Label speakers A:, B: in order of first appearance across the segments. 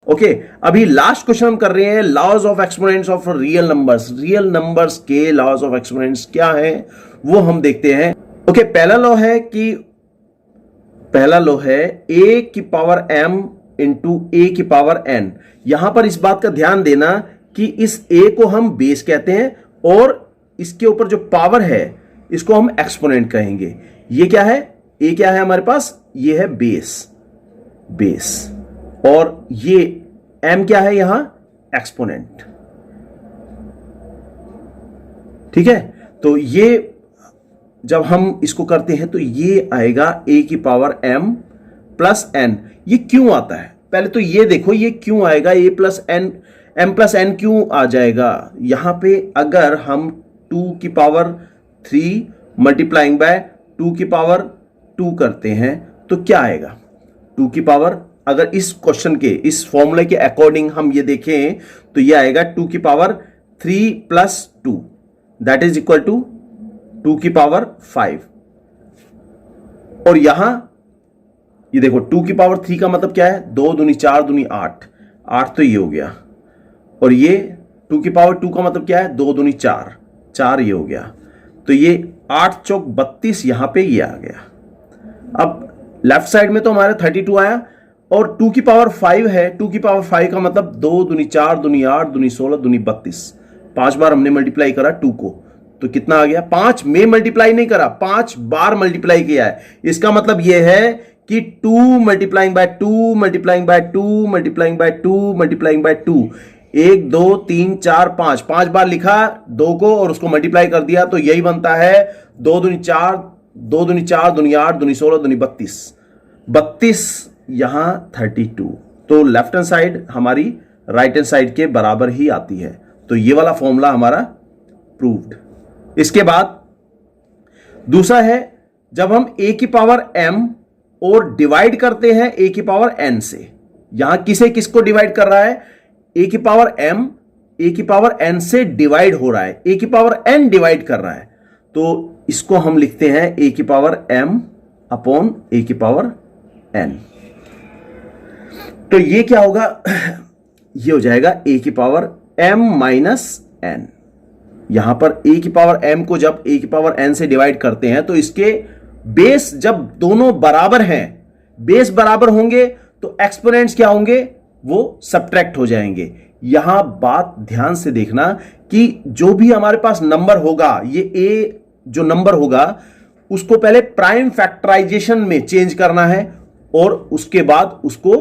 A: Okay अभी last question हम कर रहे हैं, laws of exponents of real numbers. Real numbers के लॉज ऑफ एक्सपोनेंट्स क्या है वो हम देखते हैं। ओके पहला लॉ है a की पावर m इंटू a की पावर n। यहां पर इस बात का ध्यान देना कि इस a को हम बेस कहते हैं और इसके ऊपर जो पावर है इसको हम एक्सपोनेंट कहेंगे। ये क्या है, a क्या है हमारे पास, ये है बेस और ये m क्या है यहां, एक्सपोनेंट। ठीक है, तो ये जब हम इसको करते हैं तो ये आएगा a की पावर m प्लस n। ये क्यों आता है, पहले तो ये देखो ये क्यों आएगा, a plus n, m plus n क्यों आ जाएगा। यहां पे अगर हम 2 की पावर 3 मल्टीप्लाइंग बाय 2 की पावर 2 करते हैं तो क्या आएगा, 2 की पावर, अगर इस क्वेश्चन के इस फॉर्मूले के अकॉर्डिंग हम ये देखें तो ये आएगा 2 की power 3 plus 2 that is equal to 2 की पावर 5। और यहां ये देखो 2 की पावर 3 का मतलब क्या है, 2 दूनी 4 दूनी 8, 8 तो ये हो गया। और ये 2 की पावर 2 का मतलब क्या है, 2 दूनी 4, 4 ये हो गया। तो ये 8 चौक 32 यहां पे ये आ गया। अब लेफ्ट साइड में तो हमारा 32 आया और 2 की पावर 5 है, 2 की पावर 5 का मतलब 2 दूनी 4 दूनी 8 दूनी 16 दूनी 32, 5 बार हमने मल्टीप्लाई करा 2 को, तो कितना आ गया, 5 में मल्टीप्लाई नहीं करा, 5 बार मल्टीप्लाई किया है। इसका मतलब यह है कि 2 multiplying by 2 multiplying by 2 multiplying by 2 multiplying by 2, 1 2 3 4 5, 5 बार लिखा 2 को और उसको मल्टीप्लाई कर दिया तो यही बनता है 2 दूनी 4 2 दूनी 4 दूनी 8 दूनी 16 दूनी 32, 32 यहां 32। तो लेफ्ट हैंड साइड हमारी राइट हैंड साइड के बराबर ही आती है। तो ये वाला फॉर्मूला हमारा प्रूव्ड। इसके बाद दूसरा है, जब हम a की पावर m और डिवाइड करते हैं a की पावर n से, यहां किसको डिवाइड कर रहा है, a की पावर m a की पावर n से डिवाइड हो रहा है, a की पावर n डिवाइड कर रहा है, तो इसको हम लिखते हैं a की पावर m अपॉन a की पावर n। तो ये क्या होगा, ये हो जाएगा a की पावर m माइनस n। यहां पर a की पावर m को जब a की पावर n से डिवाइड करते हैं तो इसके बेस जब दोनों बराबर हैं, बेस बराबर होंगे तो एक्सपोनेंट्स क्या होंगे, वो सब्ट्रैक्ट हो जाएंगे। यहां बात ध्यान से देखना कि जो भी हमारे पास नंबर होगा, ये a जो नंबर होगा उसको पहले प्राइम फैक्टराइजेशन में चेंज करना है और उसके बाद उसको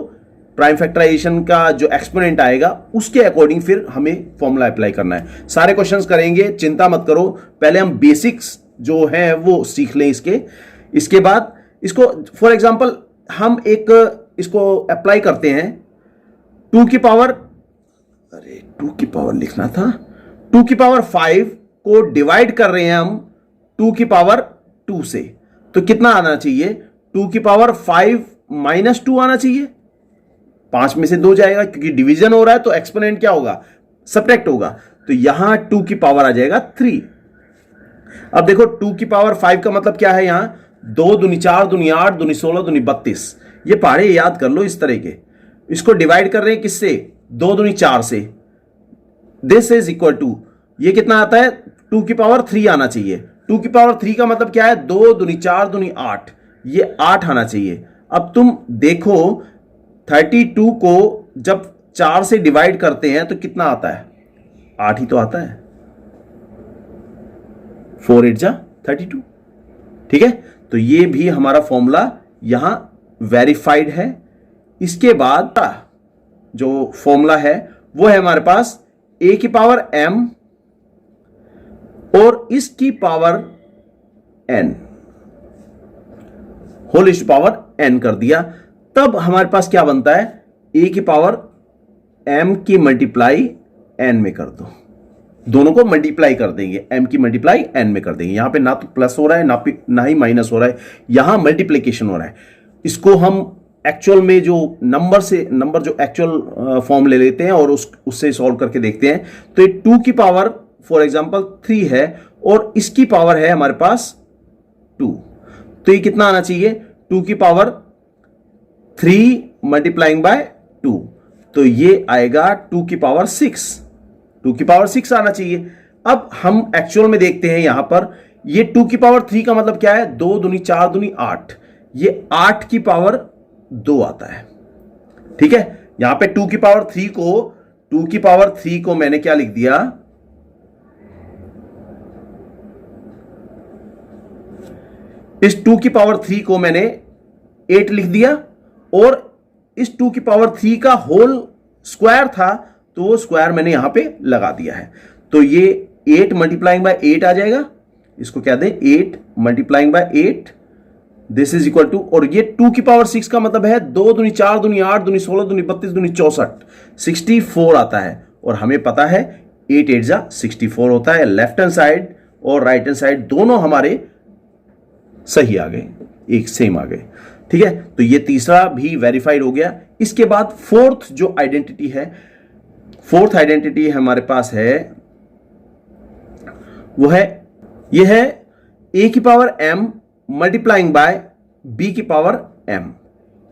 A: प्राइम फैक्टराइजेशन का जो एक्सपोनेंट आएगा उसके अकॉर्डिंग फिर हमें फॉर्मूला अप्लाई करना है। सारे क्वेश्चंस करेंगे, चिंता मत करो, पहले हम बेसिक्स जो है वो सीख लें इसके बाद इसको फॉर एग्जांपल हम इसको अप्लाई करते हैं 2 की पावर, अरे 2 की पावर लिखना था, 2 की पावर 5 को डिवाइड कर रहे हैं हम 2 की पावर 2 से, तो कितना आना चाहिए, 2 की पावर 5 माइनस 2 आना चाहिए, 5 में से 2 जाएगा क्योंकि डिवीजन हो रहा है तो एक्सपोनेंट क्या होगा, सब्ट्रैक्ट होगा, तो यहां 2 की पावर आ जाएगा 3। अब देखो 2 की पावर 5 का मतलब क्या है, यहां 2 दूनी 4 दूनी 8 दूनी 16 दूनी 32, ये पहाड़े याद कर लो इस तरह के। इसको डिवाइड कर रहे हैं किससे, 2 दूनी 4 से, दिस इज इक्वल टू, ये कितना आता है 2 की पावर 3 आना चाहिए। 2 की पावर 3 का मतलब क्या है, 2 दूनी 4 दूनी 8, ये 8 आना चाहिए। अब तुम देखो 32 को जब 4 से डिवाइड करते हैं तो कितना आता है, 8 ही तो आता है, 4 8 जा 32। ठीक है, तो ये भी हमारा फॉर्मूला यहां वेरीफाइड है। इसके बाद जो फॉर्मूला है वो है हमारे पास a की पावर m और इसकी पावर n, होल इस पावर n कर दिया, तब हमारे पास क्या बनता है, a की पावर m की मल्टीप्लाई n में कर दो, दोनों को मल्टीप्लाई कर देंगे, m की मल्टीप्लाई n में कर देंगे। यहां पे ना तो प्लस हो रहा है ना ही माइनस हो रहा है, यहां मल्टीप्लिकेशन हो रहा है। इसको हम एक्चुअल में जो नंबर जो एक्चुअल फॉर्म ले लेते हैं और उससे सॉल्व करके देखते हैं। तो ये 2 की पावर फॉर एग्जांपल 3 है और इसकी पावर है हमारे पास 2, तो ये कितना आना चाहिए, 2 की पावर 3 मल्टीप्लाइंग बाय 2, तो ये आएगा 2 की पावर 6, 2 की पावर 6 आना चाहिए। अब हम एक्चुअल में देखते हैं यहां पर, ये 2 की पावर 3 का मतलब क्या है, 2 दूनी 4 दूनी 8, ये 8 की पावर 2 आता है। ठीक है, यहां पे 2 की पावर 3 को, 2 की पावर 3 को मैंने क्या लिख दिया, इस 2 की पावर 3 को मैंने 8 लिख दिया, और इस 2 की पावर 3 का होल स्क्वायर था तो वो स्क्वायर मैंने यहां पे लगा दिया है। तो ये 8 मल्टीप्लाइंग बाय 8 आ जाएगा, इसको क्या दें 8 multiplying by 8, this is equal to, और ये 2 की पावर 6 का मतलब है 2 दूनी 4 दूनी 8 दूनी 16 दूनी 32 दूनी 64, 64 आता है। और हमें पता है 8 8 जा 64 होता है। लेफ्ट हैंड साइड और राइट हैंड साइड दोनों हमारे सही आ गए, एक सेम आ गए। ठीक है, तो ये तीसरा भी वेरीफाइड हो गया। इसके बाद फोर्थ जो आइडेंटिटी है, फोर्थ आइडेंटिटी हमारे पास है, वो है, ये है a की power m multiplying by b की पावर m।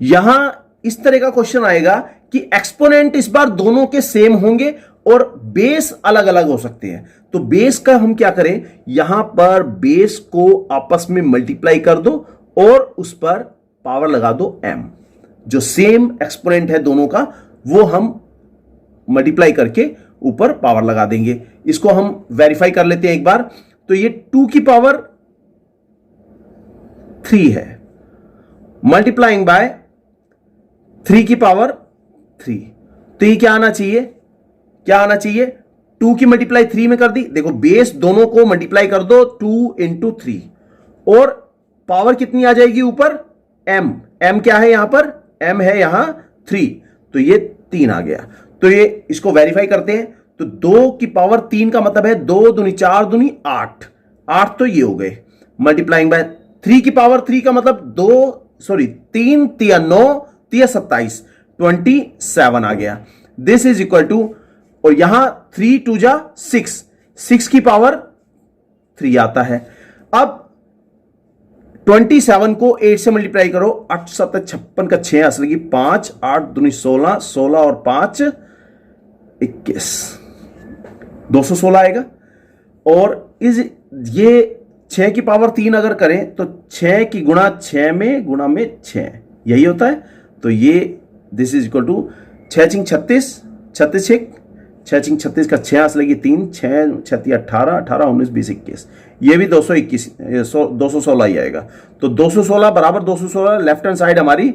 A: यहां इस तरह का क्वेश्चन आएगा कि एक्सपोनेंट इस बार दोनों के सेम होंगे और बेस अलग अलग हो सकते हैं। तो बेस का हम क्या करें, यहां पर बेस को आपस में मल्टीप्लाई कर दो और उस पर पावर लगा दो m। जो सेम एक्सपोनेंट है दोनों का वो हम मल्टीप्लाई करके ऊपर पावर लगा देंगे। इसको हम वेरीफाई कर लेते हैं एक बार। तो ये 2 की पावर 3 है मल्टीप्लाइंग बाय 3 की पावर 3, तो ये क्या आना चाहिए, क्या आना चाहिए, 2 की मल्टीप्लाई 3 में कर दी। देखो बेस दोनों को मल्टीप्लाई कर दो 2 इंटू 3, और पावर कितनी आ जाएगी ऊपर, m। m क्या है यहां पर, m है यहां 3, तो ये 3 आ गया। तो ये इसको वेरीफाई करते हैं। तो 2 की पावर 3 का मतलब है 2 दूनी 4 दूनी 8, 8 तो ये हो गए, मल्टीप्लाइंग बाय 3 की पावर 3 का मतलब 3 तिया 9 तिया 27, 27 आ गया। दिस इज इक्वल टू, और यहां 3 2 जा 6, 6 की पावर 3 आता है। अब 27 को 8 से मल्टीप्लाई करो, 8 7 56 का 6 असल की 5, 8 दूनी 16, 16 और 5 21, 216 आएगा। और इस ये 6 की पावर 3 अगर करें तो 6 की गुणा 6 में गुणा में 6 यही होता है। तो ये दिस इज इक्वल टू 6 छिंग 36, 36 6 छिंग 36 का 6 असल की 3, 6 36 18, 18 19 20 21, ये भी 221 216 ही आएगा। तो 216 बराबर 216 लेफ्ट हैंड साइड हमारी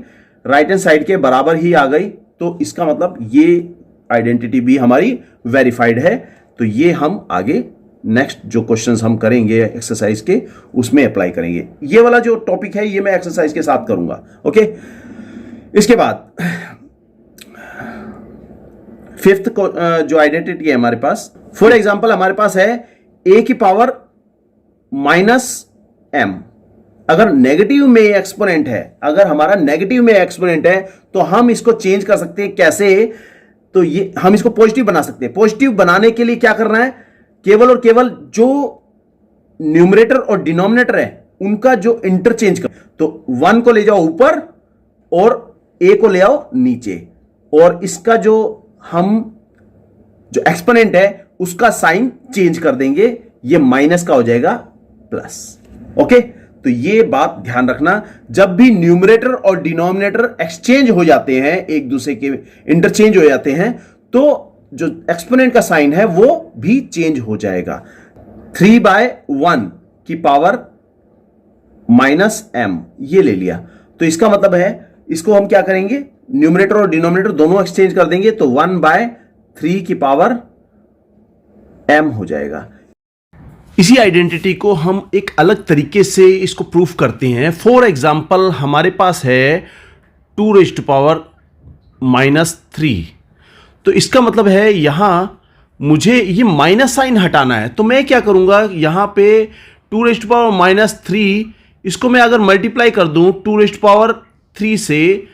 A: राइट हैंड साइड के बराबर ही आ गई। तो इसका मतलब ये आइडेंटिटी भी हमारी वेरीफाइड है। तो ये हम आगे नेक्स्ट जो क्वेश्चंस हम करेंगे एक्सरसाइज के उसमें अप्लाई करेंगे। ये वाला जो टॉपिक है ये मैं एक्सरसाइज के साथ करूंगा। ओके, इसके बाद फिफ्थ जो आइडेंटिटी है हमारे पास, फॉर एग्जांपल हमारे पास है a की पावर -m। अगर नेगेटिव में एक्सपोनेंट है, अगर हमारा नेगेटिव में एक्सपोनेंट है तो हम इसको चेंज कर सकते हैं। कैसे, तो ये हम इसको पॉजिटिव बना सकते हैं। पॉजिटिव बनाने के लिए क्या करना है, केवल और केवल जो न्यूमरेटर और डिनोमिनेटर है उनका जो इंटरचेंज कर, तो 1 को ले जाओ ऊपर और a को ले आओ नीचे, और इसका जो हम जो एक्सपोनेंट है उसका साइन चेंज कर देंगे, ये माइनस का हो जाएगा प्लस। ओके, तो ये बात ध्यान रखना, जब भी न्यूमरेटर और डिनोमिनेटर एक्सचेंज हो जाते हैं, एक दूसरे के इंटरचेंज हो जाते हैं, तो जो एक्सपोनेंट का साइन है वो भी चेंज हो जाएगा। 3/1 की पावर -m ये ले लिया, तो इसका मतलब है इसको हम क्या करेंगे, न्यूमरेटर और डिनोमिनेटर दोनों एक्सचेंज कर देंगे, तो 1/3 की पावर m हो जाएगा। इसी आइडेंटिटी को हम एक अलग तरीके से इसको प्रूफ करते हैं। फॉर एग्जाम्पल हमारे पास है 2⁻³ तो इसका मतलब है यहां मुझे ये माइनस साइन हटाना है। तो मैं क्या करूंगा, यहां पे 2⁻³ इसको मैं अगर मल्टीप्लाई कर दूं 2⁻³ से,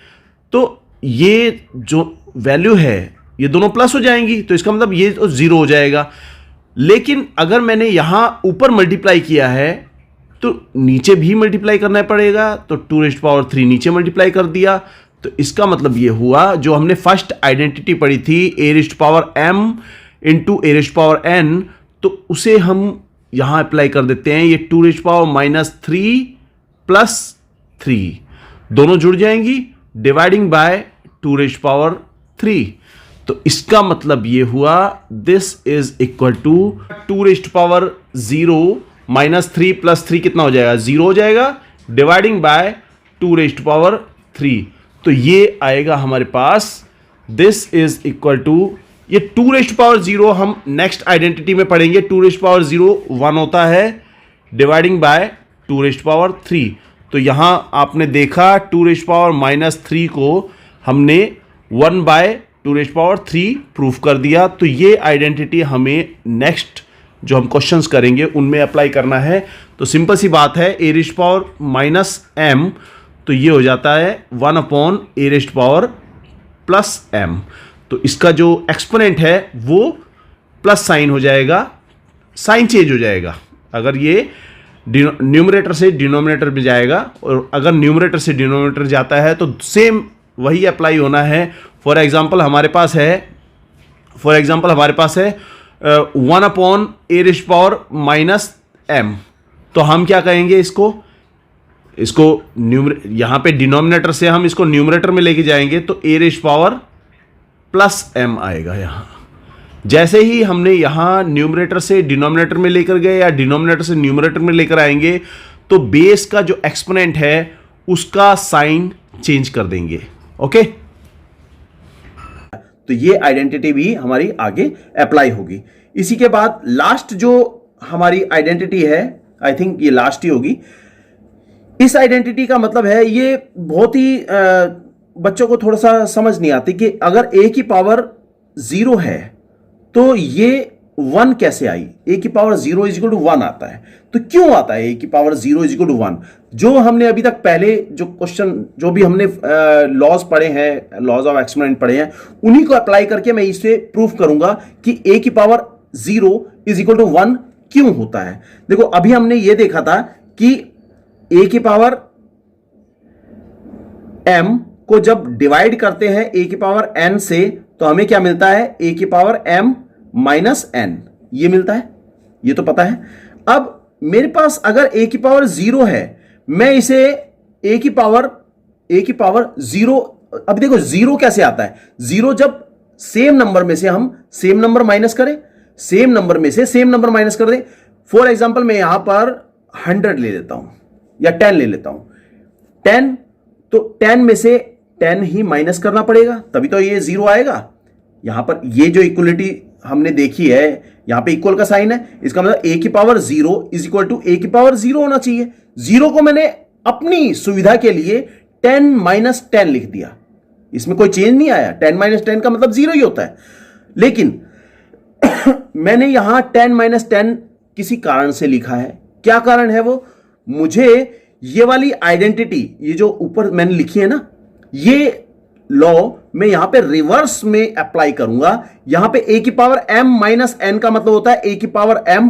A: तो ये जो वैल्यू है ये दोनों प्लस हो जाएंगी, तो इसका मतलब ये तो 0 हो जाएगा। लेकिन अगर मैंने यहां ऊपर मल्टीप्लाई किया है तो नीचे भी मल्टीप्लाई करना पड़ेगा, तो 2⁻³ नीचे मल्टीप्लाई कर दिया तो इसका मतलब ये हुआ, जो हमने फर्स्ट आइडेंटिटी पढ़ी थी a raised to power m into a raised to power n, तो उसे हम यहां अप्लाई कर देते हैं। ये 2 रेज़्ड टू पावर -3 प्लस 3 दोनों जुड़ जाएंगी, dividing by 2 raised to power 3। तो इसका मतलब ये हुआ, this is equal to 2 raised to power 0 -3 plus 3 कितना हो जाएगा, 0 हो जाएगा, dividing by 2 raised to power 3। तो ये आएगा हमारे पास, दिस इज इक्वल टू, ये 2 रेज़्ड टू पावर 0 हम नेक्स्ट आइडेंटिटी में पढ़ेंगे। 2 रेज़्ड टू पावर 0 1 होता है, dividing by 2 raised to power 3। तो यहां आपने देखा 2 रेज़्ड टू पावर -3 को हमने 1 by 2 raised to power 3 proof कर दिया। तो ये आइडेंटिटी हमें नेक्स्ट जो हम क्वेश्चंस करेंगे उनमें अप्लाई करना है। तो सिंपल सी बात है, a raised to power -m, तो ये हो जाता है 1 upon a raised to power +m। तो इसका जो एक्सपोनेंट है वो प्लस साइन हो जाएगा, साइन चेंज हो जाएगा। अगर ये न्यूमरेटर से डिनोमिनेटर में जाएगा, और अगर न्यूमरेटर से डिनोमिनेटर जाता है तो सेम वही अप्लाई होना है। फॉर एग्जाम्पल हमारे पास है 1 upon a raised to power -m, तो हम क्या कहेंगे, इसको यहां पे डिनोमिनेटर से हम इसको न्यूमरेटर में लेके जाएंगे, तो ए रेज़्ड टू पावर +m आएगा। यहां जैसे ही हमने यहां न्यूमरेटर से डिनोमिनेटर में लेकर गए या डिनोमिनेटर से न्यूमरेटर में लेकर आएंगे, तो बेस का जो एक्सपोनेंट है उसका साइन चेंज कर देंगे। ओके, तो ये आइडेंटिटी भी हमारी आगे अप्लाई होगी। इसी के बाद लास्ट जो हमारी आइडेंटिटी है, आई थिंक ये लास्ट ही होगी। इस आइडेंटिटी का मतलब है, ये बहुत ही बच्चों को थोड़ा सा समझ नहीं आती कि अगर a की पावर 0 है तो ये 1 कैसे आई। a की पावर 0 इज इक्वल टू 1 आता है, तो क्यों आता है a की पावर 0 इज इक्वल टू 1? जो हमने अभी तक पहले जो क्वेश्चन, जो भी हमने लॉज पढ़े हैं, लॉज ऑफ एक्सपोनेंट पढ़े हैं, उन्हीं को अप्लाई करके मैं इसे प्रूफ करूंगा कि a की पावर 0 इज इक्वल टू 1 क्यों होता है। देखो, अभी हमने ये देखा था कि a की पावर m को जब डिवाइड करते हैं a की पावर n से, तो हमें क्या मिलता है, a की पावर m -n, ये मिलता है, ये तो पता है। अब मेरे पास अगर a की पावर 0 है, मैं इसे a की पावर 0, अब देखो 0 कैसे आता है, 0 जब सेम नंबर में से हम सेम नंबर माइनस करें, सेम नंबर में से सेम नंबर माइनस कर दें। फॉर एग्जांपल मैं यहां पर 100 ले लेता हूं या 10 ले लेता हूं, 10, तो 10 में से 10 ही माइनस करना पड़ेगा, तभी तो ये 0 आएगा। यहां पर ये जो इक्वलिटी हमने देखी है, यहां पे इक्वल का साइन है, इसका मतलब a की power 0 is equal to a की पावर 0 होना चाहिए। 0 को मैंने अपनी सुविधा के लिए 10 - 10 लिख दिया, इसमें कोई चेंज नहीं आया। 10 - 10 का मतलब 0 ही होता है, लेकिन मैंने यहां 10 - 10 किसी कारण से लिखा है। क्या कारण है वो? मुझे ये वाली आइडेंटिटी, ये जो ऊपर मैंने लिखी है ना, ये लॉ मैं यहां पे रिवर्स में अप्लाई करूंगा। यहां पे a की पावर m - n का मतलब होता है a की पावर m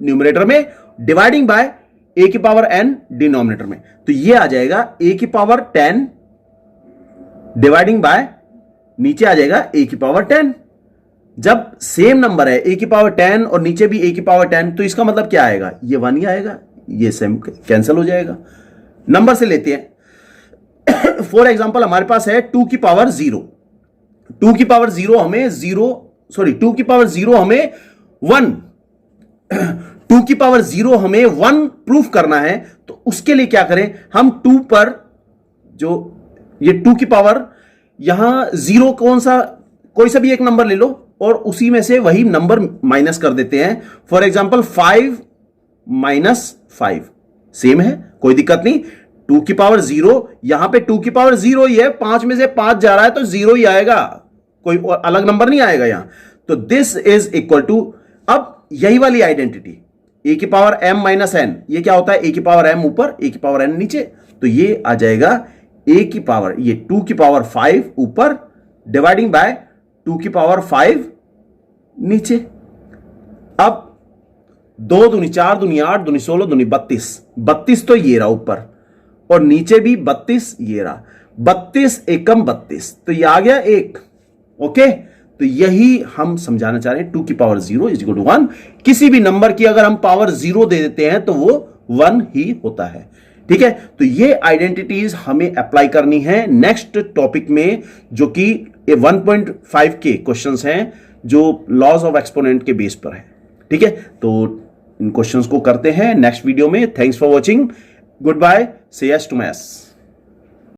A: न्यूमरेटर में डिवाइडिंग बाय a की पावर n डिनोमिनेटर में। तो ये आ जाएगा a की पावर 10 डिवाइडिंग बाय, नीचे आ जाएगा a की पावर 10। जब सेम नंबर है a की पावर 10 और नीचे भी a की पावर 10, तो इसका मतलब क्या आएगा, ये 1 ही आएगा, ये सेम कैंसिल हो जाएगा। नंबर से लेते हैं। फॉर एग्जांपल हमारे पास है 2 की पावर 0, 2 की पावर 0 हमें 2 की पावर 0 हमें 1, 2 की पावर 0 हमें 1 प्रूफ करना है। तो उसके लिए क्या करें, हम 2 पर जो ये 2 की पावर, यहां 0 कौन सा, कोई सा भी एक नंबर ले लो और उसी में से वही नंबर माइनस कर देते हैं। फॉर एग्जांपल 5 - 5 सेम है, कोई दिक्कत नहीं। 2 की पावर 0, यहां पे 2 की पावर 0 ही है, 5 में से 5 जा रहा है तो 0 ही आएगा, कोई अलग नंबर नहीं आएगा यहां। तो दिस इज इक्वल टू, अब यही वाली आइडेंटिटी a की पावर m - n, ये क्या होता है, a की पावर m ऊपर, a की पावर n नीचे, तो ये आ जाएगा a की पावर, ये 2 की पावर 5 ऊपर डिवाइडिंग बाय 2 की पावर 5 नीचे। अब 2 दूनी 4 दूनी 8 दूनी 16 दूनी 32, 32 तो ये रहा ऊपर, और नीचे भी 32 ये रहा। 32 एकम 32, तो ये आ गया 1। ओके, तो यही हम समझाना चाह रहे हैं, 2 की पावर 0 इज इक्वल टू 1। किसी भी नंबर की अगर हम पावर 0 दे देते हैं तो वो 1 ही होता है। ठीक है, तो ये आइडेंटिटीज हमें अप्लाई करनी है नेक्स्ट टॉपिक में, जो कि 1.5 के क्वेश्चंस हैं जो लॉज ऑफ एक्सपोनेंट के बेस पर है। ठीक है, तो इन क्वेश्चंस को करते हैं नेक्स्ट वीडियो में। Thanks for watching, good bye, say yes to maths.